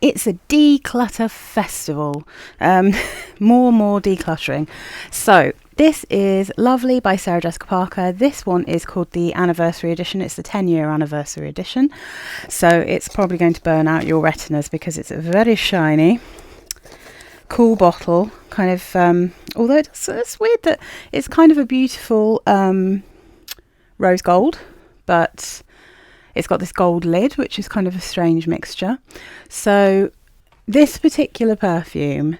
It's a declutter festival. More decluttering. So this is Lovely by Sarah Jessica Parker. This one is called the Anniversary Edition. It's the 10-year anniversary edition. So it's probably going to burn out your retinas because it's a very shiny, cool bottle. Kind of, although it's weird that it's kind of a beautiful rose gold, but it's got this gold lid, which is kind of a strange mixture. So this particular perfume,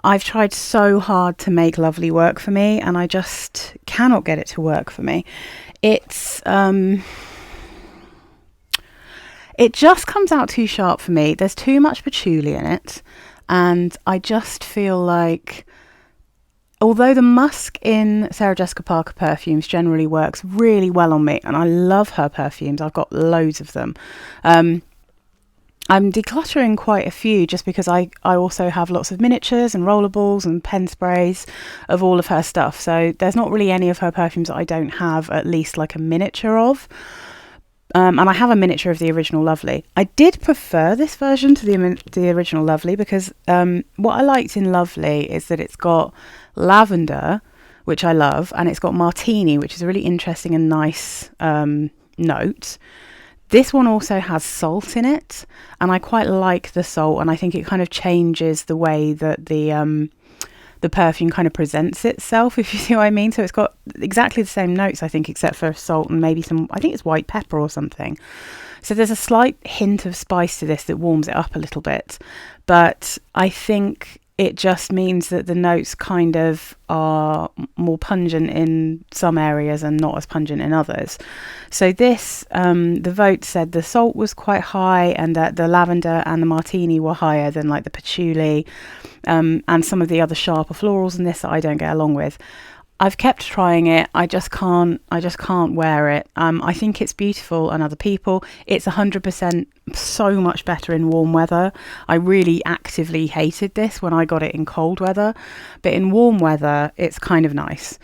I've tried so hard to make Lovely work for me, and I just cannot get it to work for me. It just comes out too sharp for me. There's too much patchouli in it, and I just feel like, although the musk in Sarah Jessica Parker perfumes generally works really well on me, and I love her perfumes, I've got loads of them. I'm decluttering quite a few just because I also have lots of miniatures and rollerballs and pen sprays of all of her stuff. So there's not really any of her perfumes that I don't have at least like a miniature of. And I have a miniature of the original Lovely. I did prefer this version to the original Lovely because what I liked in Lovely is that it's got lavender, which I love, and it's got martini, which is a really interesting and nice note. This one also has salt in it, and I quite like the salt, and I think it kind of changes the way that the perfume kind of presents itself, if you see what I mean. So it's got exactly the same notes, I think, except for salt and maybe some, I think it's white pepper or something. So there's a slight hint of spice to this that warms it up a little bit, but I think it just means that the notes kind of are more pungent in some areas and not as pungent in others. So this, the vote said the salt was quite high and that the lavender and the martini were higher than like the patchouli and some of the other sharper florals in this that I don't get along with. I've kept trying it. I just can't wear it. I think it's beautiful on other people. It's 100% so much better in warm weather. I really actively hated this when I got it in cold weather, but in warm weather, it's kind of nice.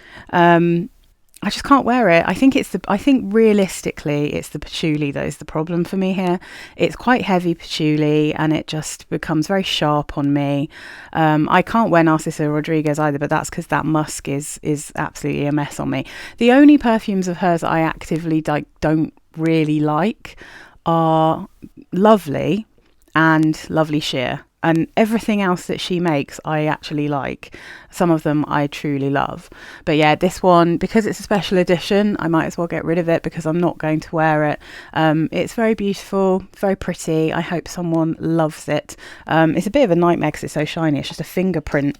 I just can't wear it. I think realistically, it's the patchouli that is the problem for me here. It's quite heavy patchouli, and it just becomes very sharp on me. I can't wear Narciso Rodriguez either, but that's because that musk is absolutely a mess on me. The only perfumes of hers I actively don't really like are Lovely and Lovely Sheer. And everything else that she makes, I actually like. Some of them I truly love. But yeah, this one, because it's a special edition, I might as well get rid of it because I'm not going to wear it. It's very beautiful, very pretty. I hope someone loves it. It's a bit of a nightmare because it's so shiny. It's just a fingerprint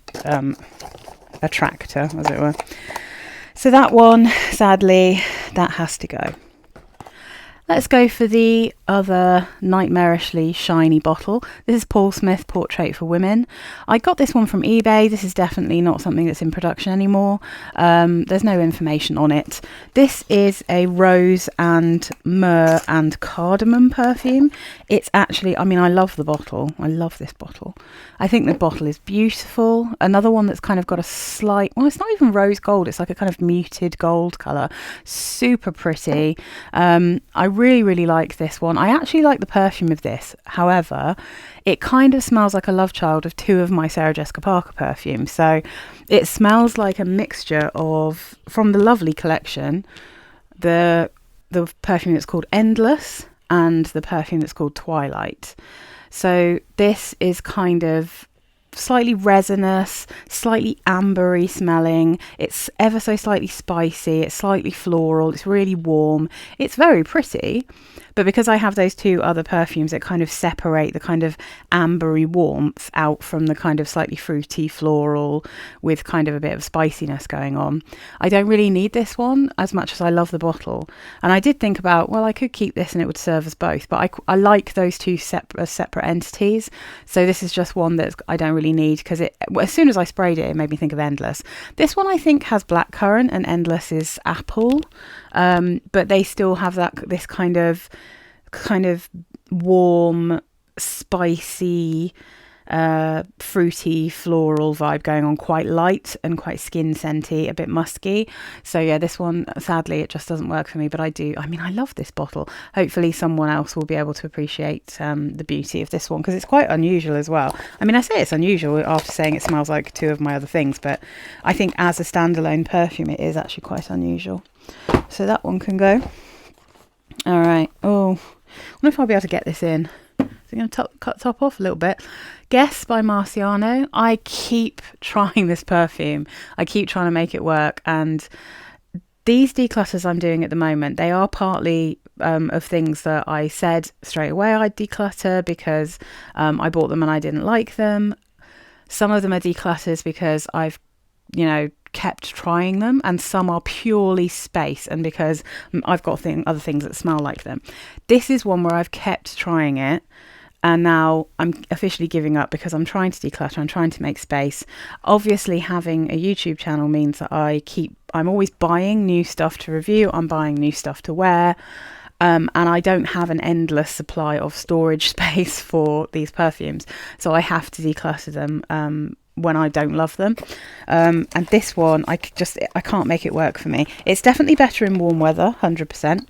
attractor, as it were. So that one, sadly, that has to go. Let's go for the other nightmarishly shiny bottle. This is Paul Smith Portrait for Women. I got this one from eBay. This is definitely not something that's in production anymore. There's no information on it. This is a rose and myrrh and cardamom perfume. It's actually, I mean, I love the bottle. I love this bottle. I think the bottle is beautiful. Another one that's kind of got a slight, well, it's not even rose gold. It's like a kind of muted gold colour. Super pretty. I really like this one. I actually like the perfume of this. However, it kind of smells like a love child of two of my Sarah Jessica Parker perfumes. So it smells like a mixture of, from the Lovely collection, the perfume that's called Endless and the perfume that's called Twilight. So this is kind of slightly resinous, slightly ambery smelling. It's ever so slightly spicy. It's slightly floral. It's really warm. It's very pretty. But because I have those two other perfumes that kind of separate the kind of ambery warmth out from the kind of slightly fruity floral with kind of a bit of spiciness going on, I don't really need this one as much as I love the bottle. And I did think about, well, I could keep this and it would serve as both, but I like those two separate entities. So this is just one that I don't really need because as soon as I sprayed it, it made me think of Endless. This one I think has blackcurrant and Endless is apple, but they still have this kind of warm, spicy, fruity floral vibe going on, quite light and quite skin scenty, a bit musky. So yeah, this one, sadly, it just doesn't work for me, but I love this bottle. Hopefully someone else will be able to appreciate the beauty of this one, because it's quite unusual as well. I mean, I say it's unusual after saying it smells like two of my other things, but I think as a standalone perfume it is actually quite unusual. So that one can go. All right. Oh, I wonder if I'll be able to get this in. So I'm going to cut the top off a little bit. Guess by Marciano. I keep trying this perfume. I keep trying to make it work. And these declutters I'm doing at the moment, they are partly of things that I said straight away I'd declutter because I bought them and I didn't like them. Some of them are declutters because I've, kept trying them, and some are purely space and because I've got other things that smell like them. This is one where I've kept trying it, and now I'm officially giving up because I'm trying to declutter. I'm trying to make space. Obviously, having a YouTube channel means that I'm always buying new stuff to review. I'm buying new stuff to wear. And I don't have an endless supply of storage space for these perfumes. So I have to declutter them when I don't love them. And this one, I can't make it work for me. It's definitely better in warm weather, 100%.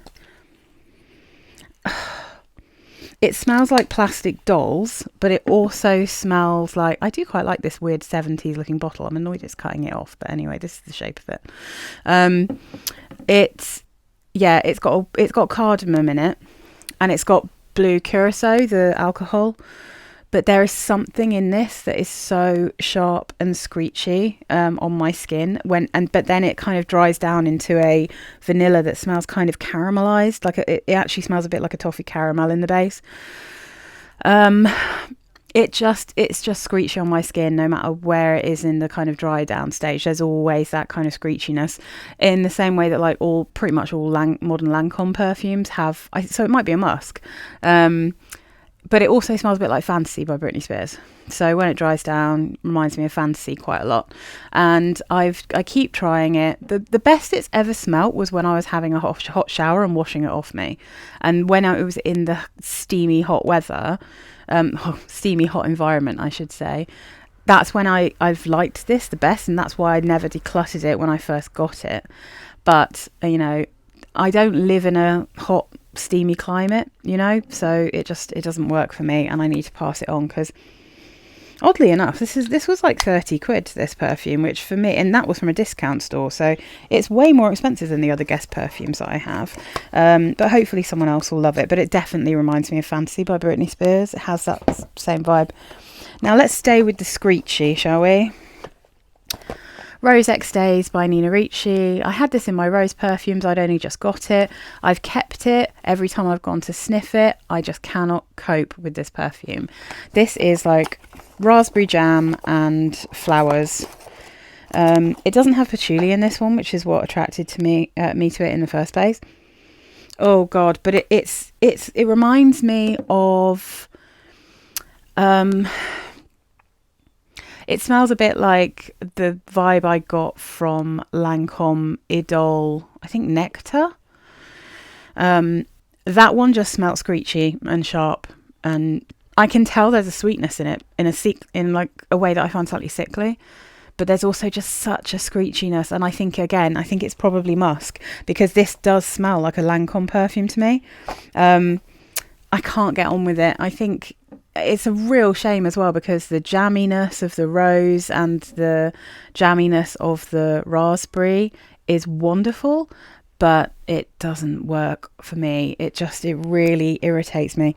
It smells like plastic dolls, but it also smells like, I do quite like this weird 70s looking bottle. I'm annoyed it's cutting it off, but anyway, this is the shape of it. It's got cardamom in it, and it's got blue curacao, the alcohol. But there is something in this that is so sharp and screechy on my skin but then it kind of dries down into a vanilla that smells kind of caramelized. Like it actually smells a bit like a toffee caramel in the base. It's just screechy on my skin no matter where it is in the kind of dry down stage. There's always that kind of screechiness, in the same way that pretty much all modern Lancome perfumes have. So it might be a musk. But it also smells a bit like Fantasy by Britney Spears. So when it dries down, it reminds me of Fantasy quite a lot. And I keep trying it. The best it's ever smelt was when I was having a hot shower and washing it off me. And when it was in the steamy hot weather, steamy hot environment, I should say, that's when I've liked this the best. And that's why I never decluttered it when I first got it. But, I don't live in a hot, steamy climate, so it doesn't work for me, and I need to pass it on because, oddly enough, this was like 30 quid, this perfume, which for me, and that was from a discount store, so it's way more expensive than the other Guess perfumes that I have. But hopefully someone else will love it. But it definitely reminds me of Fantasy by Britney Spears. It has that same vibe. Now let's stay with the screechy, shall we? Rose X Days by Nina Ricci. I had this in my rose perfumes. I'd only just got it. I've kept it. Every time I've gone to sniff it, I just cannot cope with this perfume. This is like raspberry jam and flowers. It doesn't have patchouli in this one, which is what attracted me to it in the first place. Oh God, but it reminds me of it smells a bit like the vibe I got from Lancome Idole, I think Nectar. That one just smelled screechy and sharp, and I can tell there's a sweetness in it, in like a way that I find slightly sickly. But there's also just such a screechiness, and I think it's probably musk, because this does smell like a Lancome perfume to me. I can't get on with it. I think it's a real shame as well, because the jamminess of the rose and the jamminess of the raspberry is wonderful, but it doesn't work for me. It really irritates me.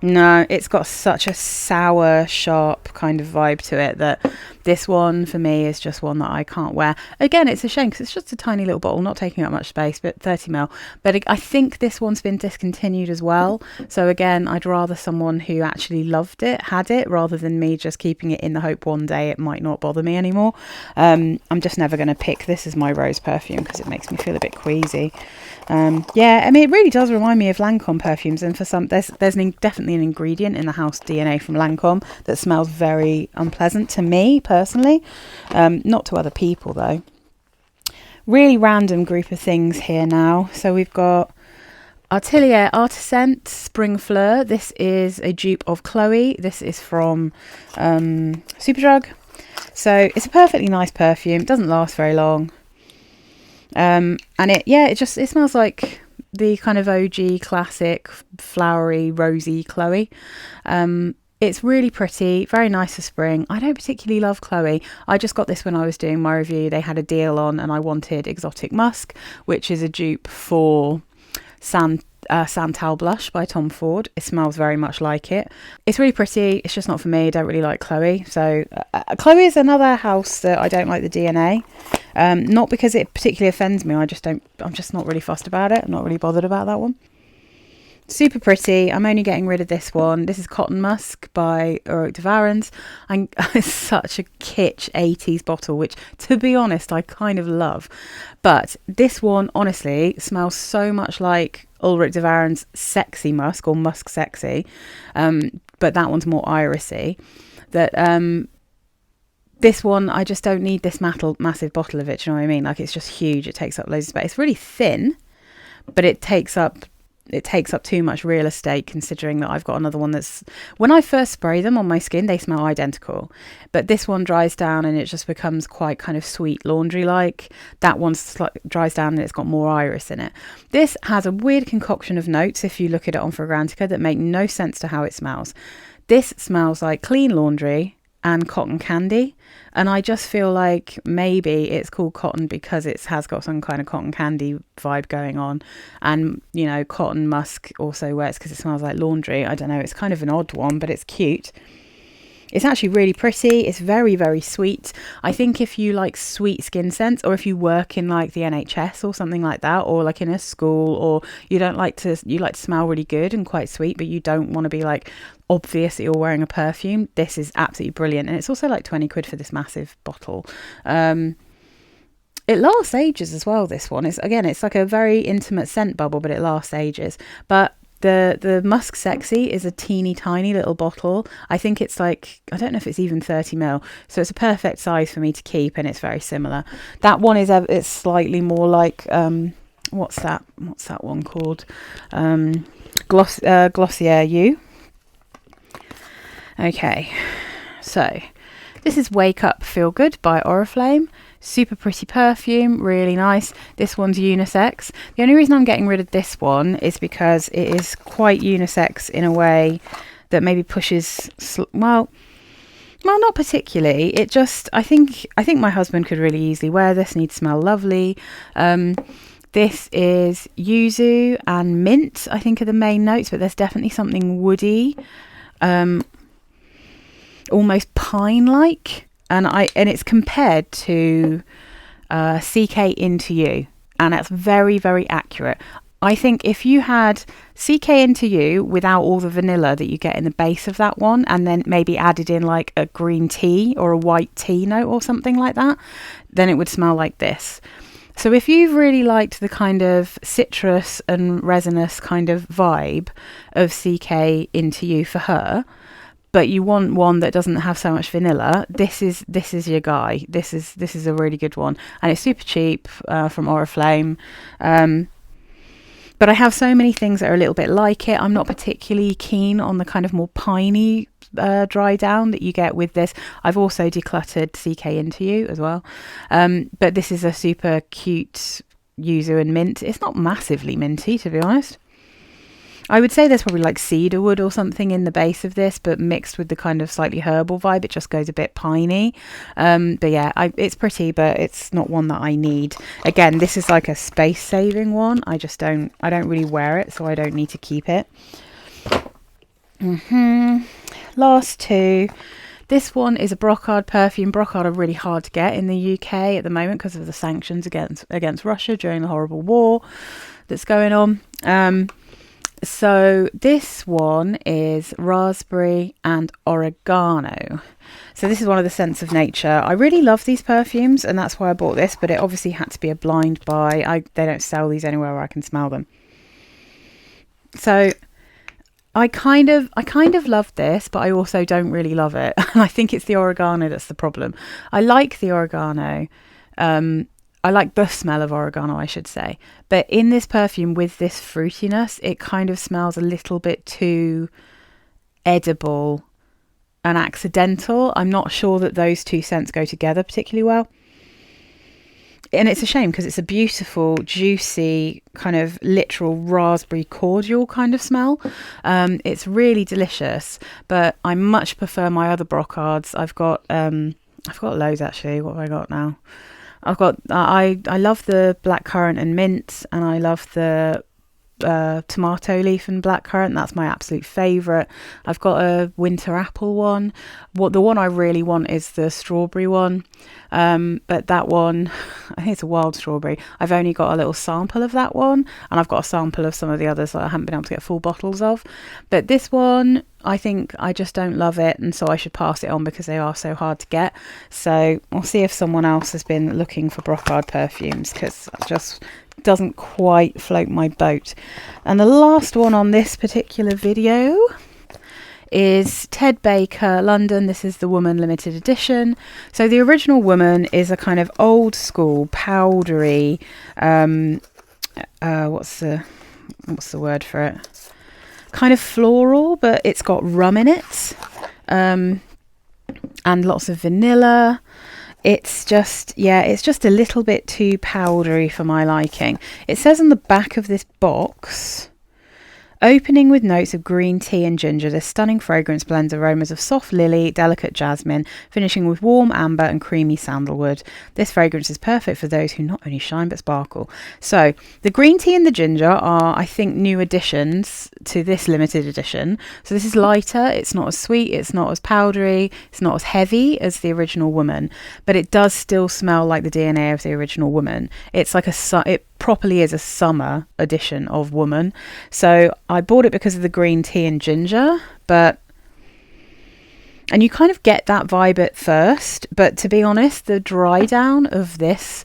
No, it's got such a sour, sharp kind of vibe to it that this one for me is just one that I can't wear. Again, it's a shame because it's just a tiny little bottle, not taking up much space, but 30ml. But I think this one's been discontinued as well. So again, I'd rather someone who actually loved it, had it, rather than me just keeping it in the hope one day it might not bother me anymore. I'm just never going to pick this as my rose perfume because it makes me feel a bit queasy. It really does remind me of Lancome perfumes, and for some there's definitely an ingredient in the house DNA from Lancome that smells very unpleasant to me personally, not to other people though. Really random group of things here now. So we've got Atelier Artisent Spring Fleur. This is a dupe of Chloe. This is from Superdrug. So it's a perfectly nice perfume. It doesn't last very long. And it smells like the kind of OG classic flowery rosy Chloe. It's really pretty, very nice for spring. I don't particularly love Chloe. I just got this when I was doing my review. They had a deal on and I wanted Exotic Musk, which is a dupe for Santal Blush by Tom Ford. It smells very much like it. It's really pretty. It's just not for me. I don't really like Chloe. So Chloe is another house that I don't like the DNA. Not because it particularly offends me. I'm just not really fussed about it. I'm not really bothered about that one. Super pretty. I'm only getting rid of this one. This is Cotton Musk by Eroic de Varens. It's such a kitsch 80s bottle, which, to be honest, I kind of love. But this one, honestly, smells so much like Ulrich de Varens' Sexy Musk, or Musk Sexy. But that one's more irisy. This one, I just don't need this massive bottle of it. Do you know what I mean? Like, it's just huge. It takes up loads of space. It's really thin, but it takes up too much real estate, considering that I've got another one that's, when I first spray them on my skin, they smell identical, but this one dries down and it just becomes quite kind of sweet laundry like. That one dries down and it's got more iris in it. This has a weird concoction of notes, if you look at it on Fragrantica, that make no sense to how it smells. This smells like clean laundry and cotton candy, and I just feel like maybe it's called cotton because it has got some kind of cotton candy vibe going on, and you know, cotton musk also works because it smells like laundry. I don't know, it's kind of an odd one, but it's cute. It's actually really pretty. It's very, very sweet. I think if you like sweet skin scents, or if you work in like the NHS or something like that, or like in a school, or you like to smell really good and quite sweet, but you don't want to be like obvious that you're wearing a perfume, this is absolutely brilliant. And it's also like 20 quid for this massive bottle. It lasts ages as well, this one. It's like a very intimate scent bubble, but it lasts ages. But the Musk Sexy is a teeny tiny little bottle. I think it's like, I don't know if it's even 30ml. So it's a perfect size for me to keep, and it's very similar. That one it's slightly more like, what's that one called? Glossier You. Okay, so this is Wake Up Feel Good by Oriflame. Super pretty perfume, really nice. This one's unisex. The only reason I'm getting rid of this one is because it is quite unisex in a way that maybe pushes, well, not particularly. It just, I think my husband could really easily wear this and he'd smell lovely. This is yuzu and mint, I think, are the main notes, but there's definitely something woody, almost pine-like. And it's compared to CK Into You, and that's very, very accurate. I think if you had CK Into You without all the vanilla that you get in the base of that one, and then maybe added in like a green tea or a white tea note or something like that, then it would smell like this. So if you've really liked the kind of citrus and resinous kind of vibe of CK Into You for her, but you want one that doesn't have so much vanilla, this is your guy. This is a really good one, and it's super cheap from Oriflame. But I have so many things that are a little bit like it. I'm not particularly keen on the kind of more piney dry down that you get with this. I've also decluttered CK Into You as well, but this is a super cute yuzu and mint. It's not massively minty, to be honest. I would say there's probably like cedarwood or something in the base of this, but mixed with the kind of slightly herbal vibe, it just goes a bit piney. But yeah, it's pretty, but it's not one that I need. Again, this is like a space saving one. I don't really wear it, so I don't need to keep it. Last two. This one is a Brocard perfume. Brocard are really hard to get in the UK at the moment because of the sanctions against Russia during the horrible war that's going on. So this one is raspberry and oregano. So this is one of the scents of nature. I really love these perfumes, and that's why I bought this, but it obviously had to be a blind buy. They don't sell these anywhere where I can smell them. So I kind of love this, but I also don't really love it. And I think it's the oregano that's the problem. I like the oregano. I like the smell of oregano, I should say. But in this perfume with this fruitiness, it kind of smells a little bit too edible and accidental. I'm not sure that those two scents go together particularly well. And it's a shame because it's a beautiful, juicy, kind of literal raspberry cordial kind of smell. It's really delicious, but I much prefer my other brocards. I've got loads actually. What have I got now? I've got I love the blackcurrant and mint, and I love the tomato leaf and blackcurrant. That's my absolute favourite. I've got a winter apple one. The one I really want is the strawberry one, but that one, I think it's a wild strawberry. I've only got a little sample of that one, and I've got a sample of some of the others that I haven't been able to get full bottles of. But this one, I think I just don't love it, and so I should pass it on because they are so hard to get. So I'll see if someone else has been looking for brocard perfumes, because I just doesn't quite float my boat. And the last one on this particular video is Ted Baker London. This is the Woman limited edition. So the original Woman is a kind of old school powdery what's the word for it, kind of floral, but it's got rum in it, and lots of vanilla. It's just a little bit too powdery for my liking. It says on the back of this box, opening with notes of green tea and ginger, this stunning fragrance blends aromas of soft lily, delicate jasmine, finishing with warm amber and creamy sandalwood. This fragrance is perfect for those who not only shine but sparkle. So the green tea and the ginger are, I think, new additions to this limited edition. So this is lighter, it's not as sweet, it's not as powdery, it's not as heavy as the original Woman, but it does still smell like the DNA of the original Woman. It's like it properly is a summer edition of Woman. So I bought it because of the green tea and ginger, and you kind of get that vibe at first, but to be honest, the dry down of this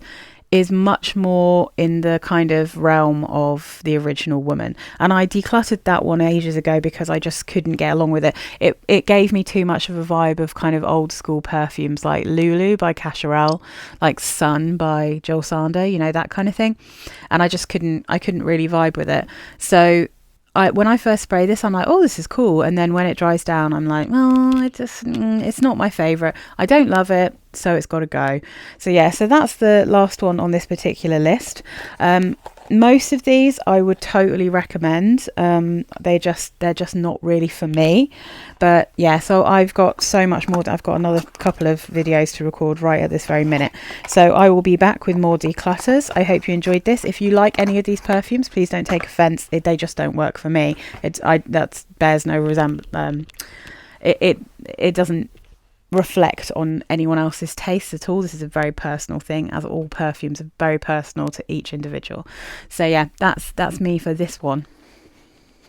is much more in the kind of realm of the original Woman. And I decluttered that one ages ago because I just couldn't get along with it. It gave me too much of a vibe of kind of old school perfumes like Lulu by Cacharel, like Sun by Joel Sander, you know, that kind of thing. And I couldn't really vibe with it. So when I first spray this, I'm like, oh, this is cool. And then when it dries down, I'm like, oh, it's not my favourite. I don't love it, so it's got to go. So yeah, so that's the last one on this particular list. Most of these I would totally recommend. They're just not really for me. But yeah, so I've got so much more. I've got another couple of videos to record right at this very minute. So I will be back with more declutters. I hope you enjoyed this. If you like any of these perfumes, please don't take offence. They just don't work for me. That bears no resemblance. It doesn't reflect on anyone else's taste at all. This is a very personal thing, as all perfumes are very personal to each individual. So yeah, that's me for this one.